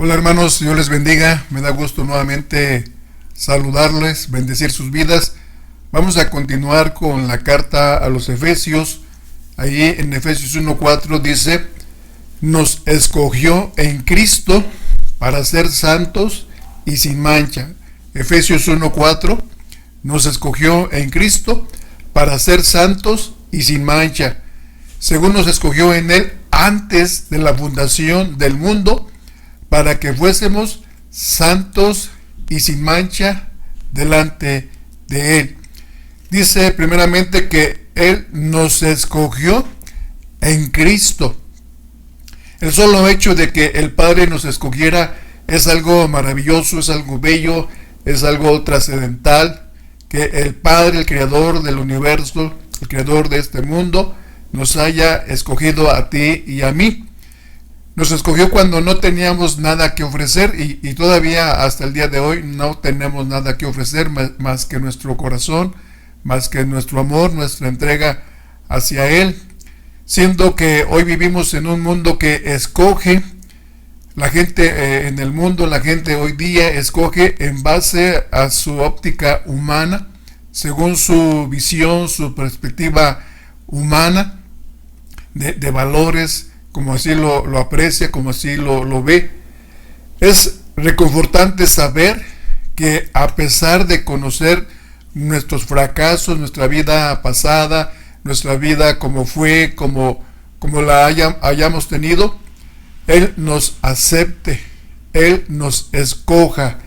Hola hermanos, Dios les bendiga. Me da gusto nuevamente saludarles, bendecir sus vidas. Vamos a continuar con la carta a los Efesios. Ahí en Efesios 1:4 dice: nos escogió en Cristo para ser santos y sin mancha. Efesios 1:4: nos escogió en Cristo para ser santos y sin mancha, según nos escogió en Él antes de la fundación del mundo, para que fuésemos santos y sin mancha delante de Él. Dice primeramente que Él nos escogió en Cristo. El solo hecho de que el Padre nos escogiera es algo maravilloso, es algo bello, es algo trascendental. Que el Padre, el Creador del universo, el Creador de este mundo, nos haya escogido a ti y a mí. Nos escogió cuando no teníamos nada que ofrecer y todavía hasta el día de hoy no tenemos nada que ofrecer más que nuestro corazón, más que nuestro amor, nuestra entrega hacia Él. Siendo que hoy vivimos en un mundo que escoge, la gente en el mundo, la gente hoy día escoge en base a su óptica humana, según su visión, su perspectiva humana de valores, como así lo aprecia, como así lo ve. Es reconfortante saber que a pesar de conocer nuestros fracasos, nuestra vida pasada, nuestra vida como fue, como la hayamos tenido, Él nos acepte, Él nos escoja.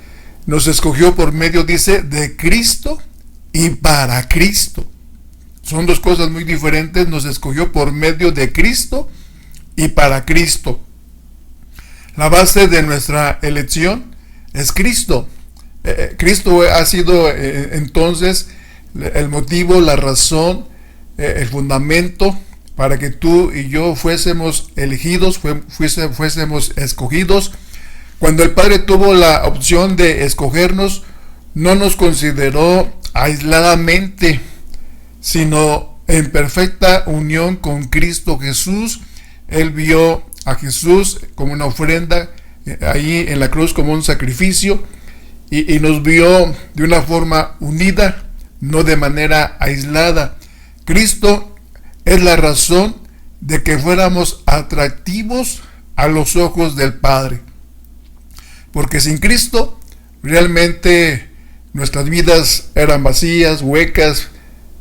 Nos escogió por medio, dice, de Cristo y para Cristo. Son dos cosas muy diferentes. Nos escogió por medio de Cristo y para Cristo. La base de nuestra elección es Cristo. Cristo ha sido entonces el motivo, la razón, el fundamento para que tú y yo fuésemos elegidos, fuésemos escogidos. Cuando el Padre tuvo la opción de escogernos, no nos consideró aisladamente, sino en perfecta unión con Cristo Jesús. Él vio a Jesús como una ofrenda ahí en la cruz, como un sacrificio, y nos vio de una forma unida, no de manera aislada. Cristo es la razón de que fuéramos atractivos a los ojos del Padre. Porque sin Cristo, realmente nuestras vidas eran vacías, huecas,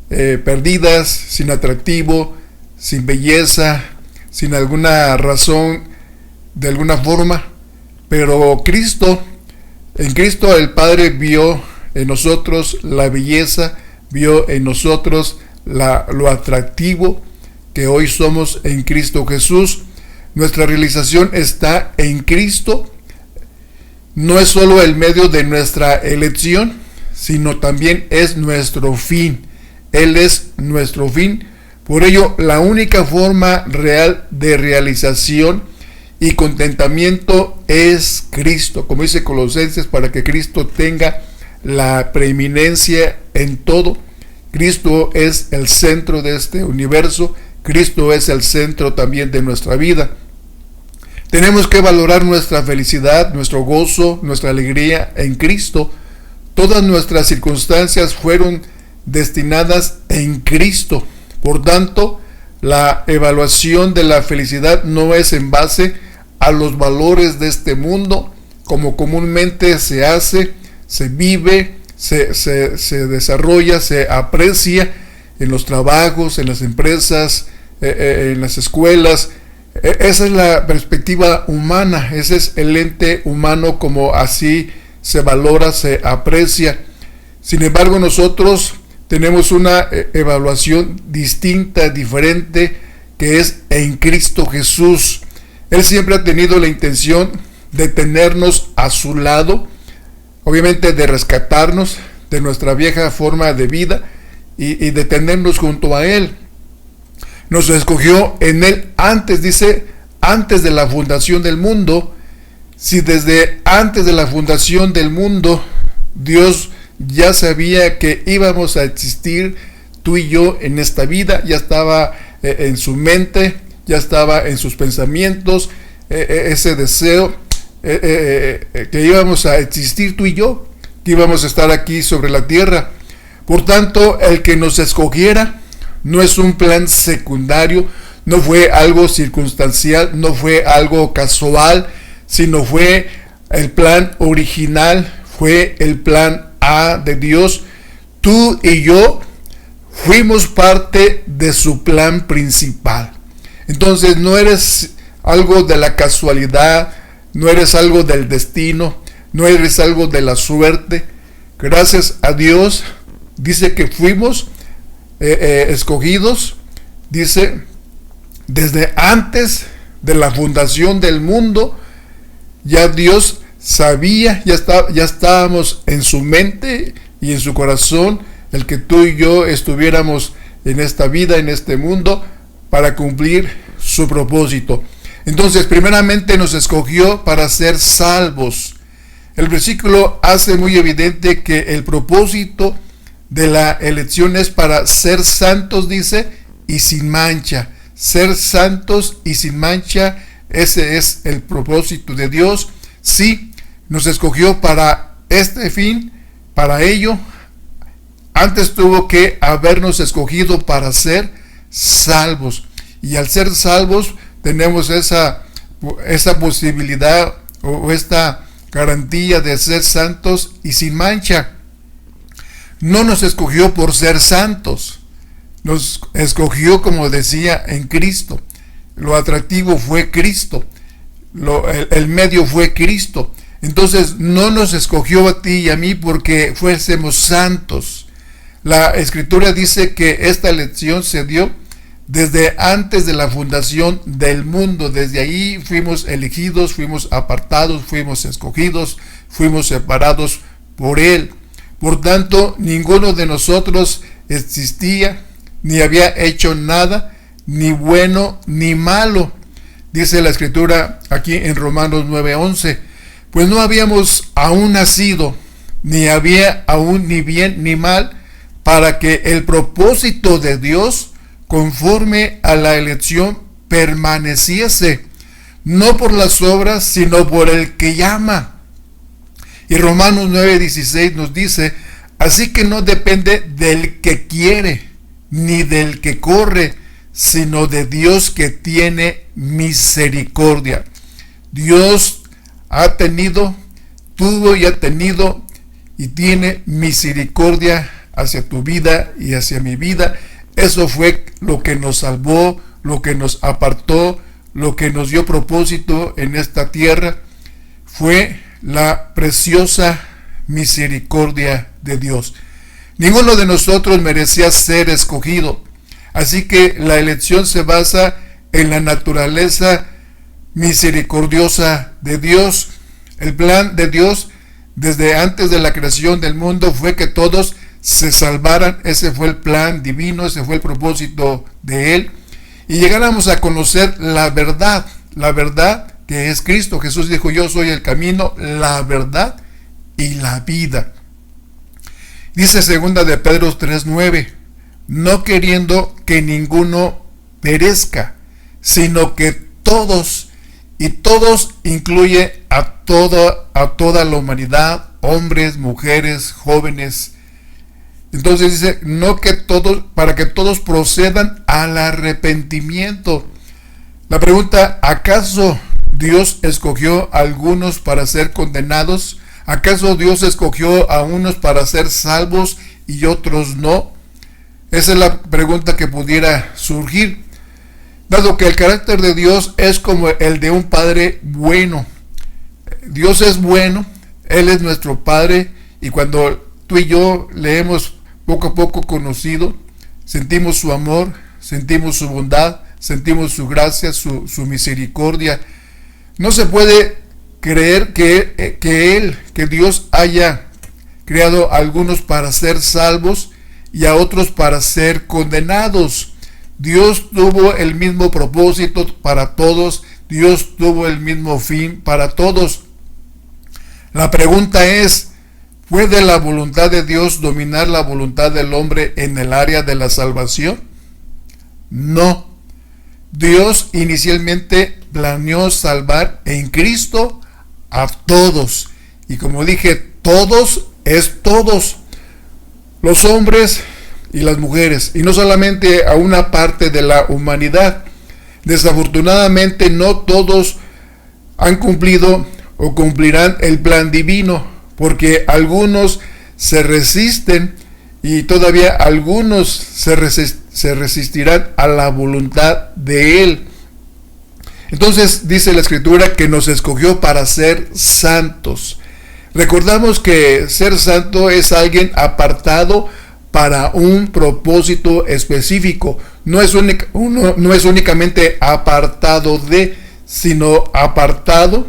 perdidas, sin atractivo, sin belleza, sin alguna razón, de alguna forma. Pero en Cristo el Padre vio en nosotros la belleza, vio en nosotros lo atractivo que hoy somos en Cristo Jesús. Nuestra realización está en Cristo. No es solo el medio de nuestra elección, sino también es nuestro fin. Él es nuestro fin. Por ello, la única forma real de realización y contentamiento es Cristo. Como dice Colosenses, para que Cristo tenga la preeminencia en todo. Cristo es el centro de este universo. Cristo es el centro también de nuestra vida. Tenemos que valorar nuestra felicidad, nuestro gozo, nuestra alegría en Cristo. Todas nuestras circunstancias fueron destinadas en Cristo. Por tanto, la evaluación de la felicidad no es en base a los valores de este mundo, como comúnmente se hace, se vive, se desarrolla, se aprecia en los trabajos, en las empresas, en las escuelas. Esa es la perspectiva humana, ese es el ente humano, como así se valora, se aprecia. Sin embargo, nosotros tenemos una evaluación distinta, diferente, que es en Cristo Jesús. Él siempre ha tenido la intención de tenernos a su lado, obviamente de rescatarnos de nuestra vieja forma de vida y de tenernos junto a Él. Nos escogió en Él antes, dice, antes de la fundación del mundo. Si desde antes de la fundación del mundo Dios ya sabía que íbamos a existir tú y yo en esta vida, ya estaba en su mente, ya estaba en sus pensamientos, ese deseo, que íbamos a existir tú y yo, que íbamos a estar aquí sobre la tierra. Por tanto, el que nos escogiera no es un plan secundario, no fue algo circunstancial, no fue algo casual, sino fue el plan original, fue el plan A de Dios. Tú y yo fuimos parte de su plan principal. Entonces no eres algo de la casualidad, no eres algo del destino, no eres algo de la suerte. Gracias a Dios, dice que fuimos escogidos, dice, desde antes de la fundación del mundo, ya Dios sabía, ya estábamos en su mente y en su corazón, el que tú y yo estuviéramos en esta vida, en este mundo, para cumplir su propósito. Entonces, primeramente nos escogió para ser salvos. El versículo hace muy evidente que el propósito de la elección es para ser santos, dice, y sin mancha. Ser santos y sin mancha, ese es el propósito de Dios. Sí, nos escogió para este fin, para ello. Antes tuvo que habernos escogido para ser salvos. Y al ser salvos tenemos esa posibilidad o esta garantía de ser santos y sin mancha. No nos escogió por ser santos. Nos escogió, como decía, en Cristo. Lo atractivo fue Cristo. El medio fue Cristo. Entonces no nos escogió a ti y a mí porque fuésemos santos. La Escritura dice que esta elección se dio desde antes de la fundación del mundo. Desde ahí fuimos elegidos, fuimos apartados, fuimos escogidos, fuimos separados por Él. Por tanto, ninguno de nosotros existía, ni había hecho nada, ni bueno ni malo. Dice la Escritura aquí en Romanos 9:11, pues no habíamos aún nacido, ni había aún ni bien ni mal, para que el propósito de Dios, conforme a la elección, permaneciese, no por las obras, sino por el que llama. Y Romanos 9:16 nos dice, así que no depende del que quiere, ni del que corre, sino de Dios que tiene misericordia. Dios tuvo y ha tenido y tiene misericordia hacia tu vida y hacia mi vida. Eso fue lo que nos salvó, lo que nos apartó, lo que nos dio propósito en esta tierra. Fue la preciosa misericordia de Dios. Ninguno de nosotros merecía ser escogido. Así que la elección se basa en la naturaleza misericordiosa de Dios. El plan de Dios desde antes de la creación del mundo fue que todos se salvaran. Ese fue el plan divino, ese fue el propósito de Él. Y llegáramos a conocer la verdad que es Cristo. Jesús dijo, yo soy el camino, la verdad y la vida. Dice segunda de Pedro 3:9, no queriendo que ninguno perezca, sino que todos, y todos incluye a toda la humanidad, hombres, mujeres, jóvenes. Entonces dice, no que todos, para que todos procedan al arrepentimiento. La pregunta, ¿acaso Dios escogió a algunos para ser condenados? ¿Acaso Dios escogió a unos para ser salvos y otros no? Esa es la pregunta que pudiera surgir, dado que el carácter de Dios es como el de un Padre bueno. Dios es bueno, Él es nuestro Padre, y cuando tú y yo le hemos poco a poco conocido, sentimos su amor, sentimos su bondad, sentimos su gracia, su misericordia. No se puede creer que Dios haya creado a algunos para ser salvos y a otros para ser condenados. Dios tuvo el mismo propósito para todos, Dios tuvo el mismo fin para todos. La pregunta es, ¿puede la voluntad de Dios dominar la voluntad del hombre en el área de la salvación? No. Dios inicialmente planeó salvar en Cristo a todos. Y como dije, todos es todos, los hombres y las mujeres, y no solamente a una parte de la humanidad. Desafortunadamente no todos han cumplido o cumplirán el plan divino, porque algunos se resisten y todavía algunos se resistirán a la voluntad de Él. Entonces dice la Escritura que nos escogió para ser santos. Recordamos que ser santo es alguien apartado para un propósito específico. No es únicamente apartado de, sino apartado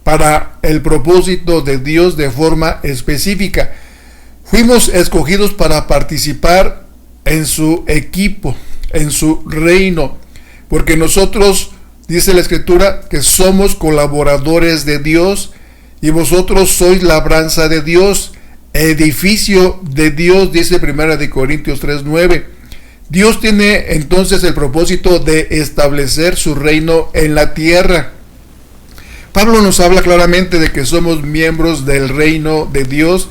para el propósito de Dios de forma específica. Fuimos escogidos para participar en su equipo, en su reino, porque nosotros, dice la Escritura, que somos colaboradores de Dios, y vosotros sois labranza de Dios, edificio de Dios, dice 1 Corintios 3:9. Dios tiene entonces el propósito de establecer su reino en la tierra. Pablo nos habla claramente de que somos miembros del reino de Dios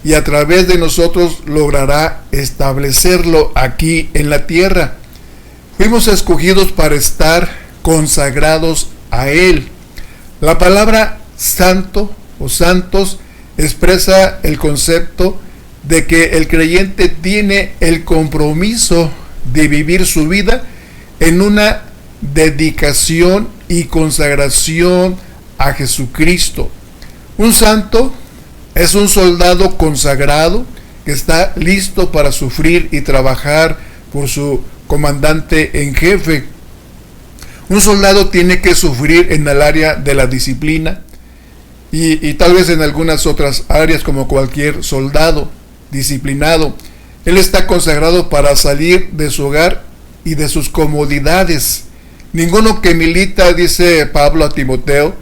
y a través de nosotros logrará establecerlo aquí en la tierra. Fuimos escogidos para estar consagrados a Él. La palabra santo o santos expresa el concepto de que el creyente tiene el compromiso de vivir su vida en una dedicación y consagración a Jesucristo. Un santo es un soldado consagrado que está listo para sufrir y trabajar por su comandante en jefe. Un soldado tiene que sufrir en el área de la disciplina y tal vez en algunas otras áreas, como cualquier soldado disciplinado. Él está consagrado para salir de su hogar y de sus comodidades. Ninguno que milita, dice Pablo a Timoteo,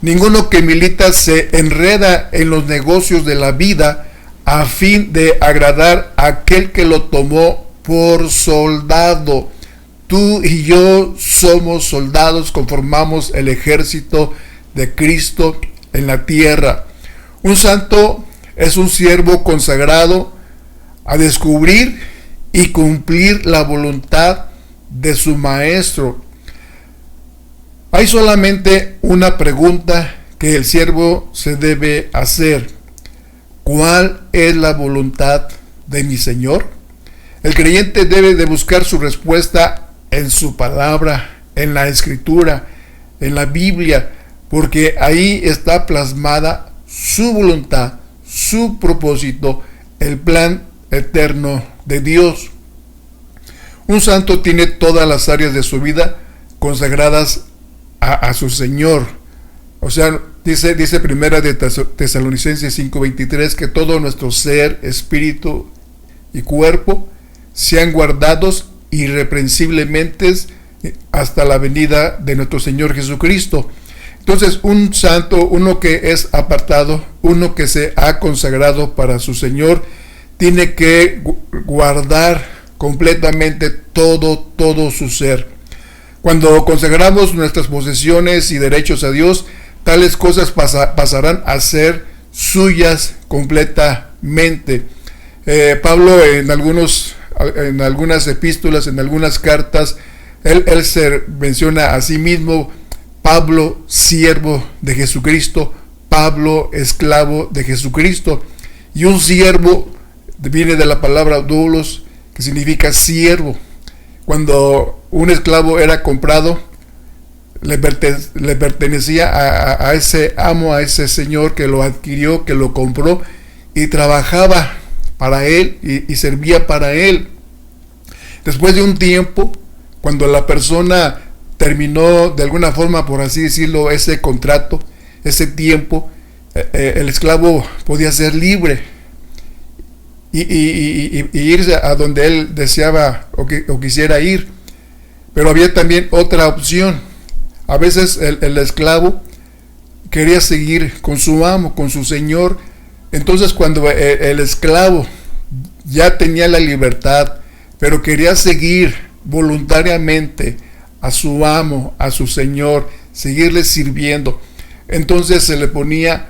ninguno que milita se enreda en los negocios de la vida a fin de agradar a aquel que lo tomó por soldado. Tú y yo somos soldados, conformamos el ejército de Cristo en la tierra. Un santo es un siervo consagrado a descubrir y cumplir la voluntad de su maestro. Hay solamente una pregunta que el siervo se debe hacer: ¿cuál es la voluntad de mi Señor? El creyente debe de buscar su respuesta en su palabra, en la Escritura, en la Biblia, porque ahí está plasmada su voluntad, su propósito, el plan eterno de Dios. Un santo tiene todas las áreas de su vida consagradas a su Señor. O sea, dice primera de Tesalonicenses 5:23 que todo nuestro ser, espíritu y cuerpo sean guardados irreprensiblemente hasta la venida de nuestro Señor Jesucristo. Entonces, un santo, uno que es apartado, uno que se ha consagrado para su Señor, tiene que guardar completamente todo su ser. Cuando consagramos nuestras posesiones y derechos a Dios, tales cosas pasarán a ser suyas completamente. Pablo en algunas epístolas, en algunas cartas, él se menciona a sí mismo: Pablo, siervo de Jesucristo, Pablo, esclavo de Jesucristo. Y un siervo viene de la palabra doulos, que significa siervo. Cuando un esclavo era comprado, le pertenecía a ese amo, a ese señor que lo adquirió, que lo compró, y trabajaba para él y servía para él. Después de un tiempo, cuando la persona terminó de alguna forma, por así decirlo, ese contrato, ese tiempo, el esclavo podía ser libre y irse a donde él deseaba o quisiera ir. Pero había también otra opción. A veces el esclavo quería seguir con su amo, con su señor. Entonces, cuando el esclavo ya tenía la libertad, pero quería seguir voluntariamente a su amo, a su señor, seguirle sirviendo, entonces se le ponía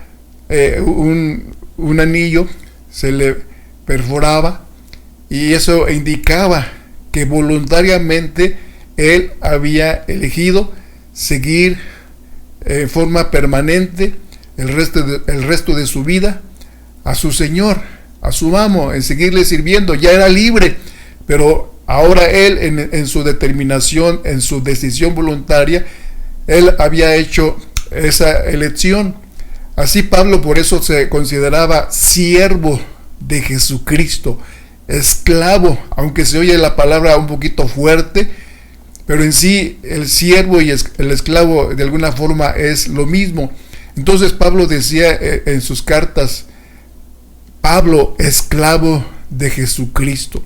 un anillo, se le perforaba, y eso indicaba que voluntariamente él había elegido seguir en forma permanente el resto de su vida a su Señor, a su amo, en seguirle sirviendo. Ya era libre, pero ahora él en su determinación, en su decisión voluntaria, él había hecho esa elección. Así Pablo por eso se consideraba siervo de Jesucristo, esclavo, aunque se oye la palabra un poquito fuerte, pero en sí el siervo y el esclavo de alguna forma es lo mismo. Entonces Pablo decía en sus cartas, Pablo, esclavo de Jesucristo.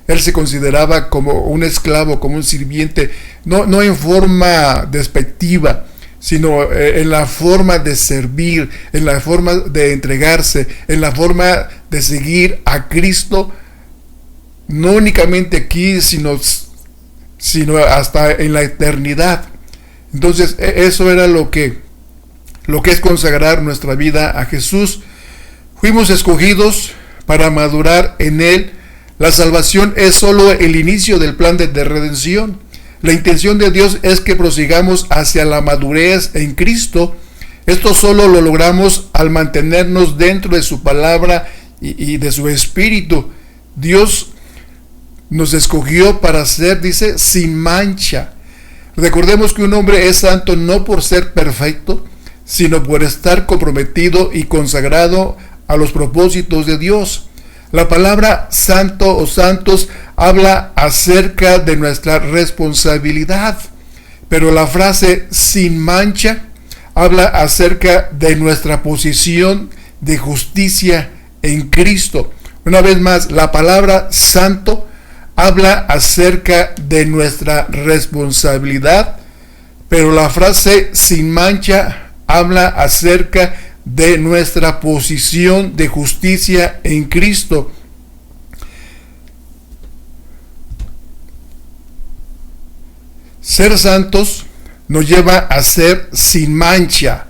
Él se consideraba como un esclavo, como un sirviente, no en forma despectiva, sino en la forma de servir, en la forma de entregarse, en la forma de seguir a Cristo, no únicamente aquí, sino hasta en la eternidad. Entonces eso era lo que es consagrar nuestra vida a Jesús. Fuimos escogidos para madurar en Él. La salvación es solo el inicio del plan de redención. La intención de Dios es que prosigamos hacia la madurez en Cristo. Esto solo lo logramos al mantenernos dentro de su palabra y de su espíritu. Dios nos escogió para ser, dice, sin mancha. Recordemos que un hombre es santo no por ser perfecto, sino por estar comprometido y consagrado a los propósitos de Dios. La palabra santo o santos habla acerca de nuestra responsabilidad, pero la frase sin mancha habla acerca de nuestra posición de justicia en Cristo. Una vez más, la palabra santo habla acerca de nuestra responsabilidad, pero la frase sin mancha habla acerca de nuestra posición de justicia en Cristo. Ser santos nos lleva a ser sin mancha.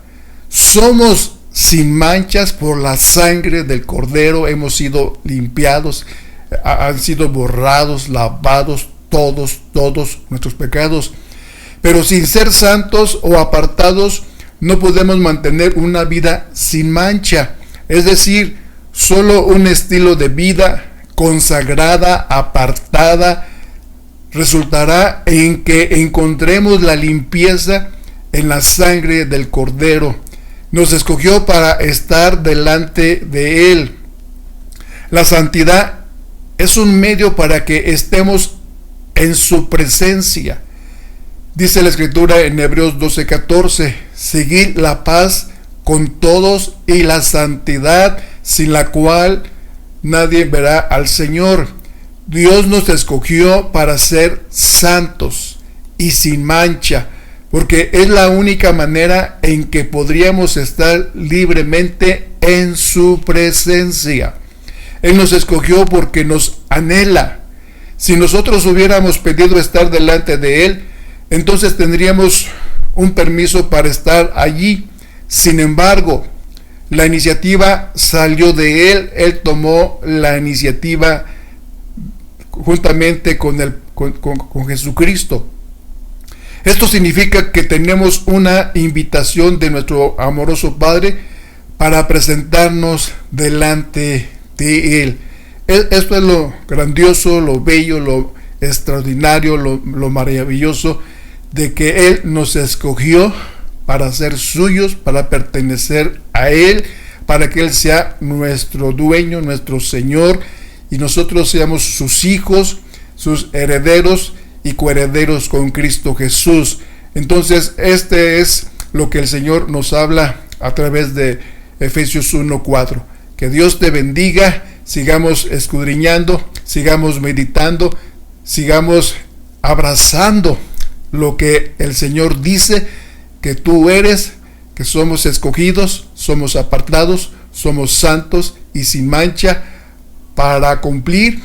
Somos sin manchas por la sangre del Cordero. Hemos sido limpiados, han sido borrados, lavados todos nuestros pecados. Pero sin ser santos o apartados, no podemos mantener una vida sin mancha, es decir, solo un estilo de vida consagrada, apartada, resultará en que encontremos la limpieza en la sangre del Cordero. Nos escogió para estar delante de Él. La santidad es un medio para que estemos en su presencia. Dice la Escritura en Hebreos 12:14, seguid la paz con todos y la santidad, sin la cual nadie verá al Señor. Dios nos escogió para ser santos y sin mancha, porque es la única manera en que podríamos estar libremente en su presencia. Él nos escogió porque nos anhela. Si nosotros hubiéramos pedido estar delante de Él, entonces tendríamos un permiso para estar allí. Sin embargo, la iniciativa salió de Él. Él tomó la iniciativa juntamente con Jesucristo. Esto significa que tenemos una invitación de nuestro amoroso Padre para presentarnos delante de Él. Esto es lo grandioso, lo bello, lo extraordinario, lo maravilloso de que Él nos escogió para ser suyos, para pertenecer a Él, para que Él sea nuestro dueño, nuestro Señor, y nosotros seamos sus hijos, sus herederos y coherederos con Cristo Jesús. Entonces, este es lo que el Señor nos habla a través de Efesios 1:4. Que Dios te bendiga, sigamos escudriñando, sigamos meditando, sigamos abrazando lo que el Señor dice que tú eres, que somos escogidos, somos apartados, somos santos y sin mancha para cumplir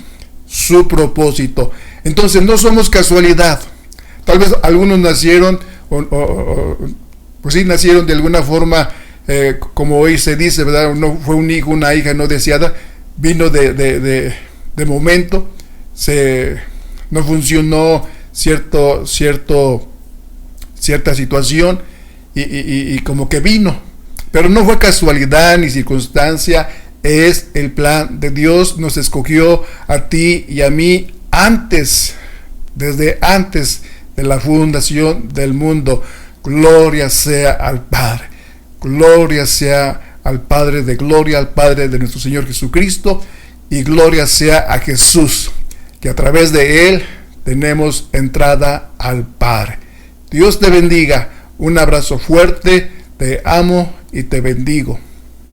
su propósito. Entonces no somos casualidad. Tal vez algunos nacieron pues sí, nacieron de alguna forma, como hoy se dice, ¿verdad? No fue un hijo, una hija no deseada, vino de momento, no funcionó cierta situación y como que vino, pero no fue casualidad ni circunstancia, es el plan de Dios. Nos escogió a ti y a mí desde antes de la fundación del mundo. Gloria sea al Padre, gloria sea al Padre de gloria, al Padre de nuestro Señor Jesucristo, y gloria sea a Jesús, que a través de Él tenemos entrada al Padre. Dios te bendiga, un abrazo fuerte, te amo y te bendigo.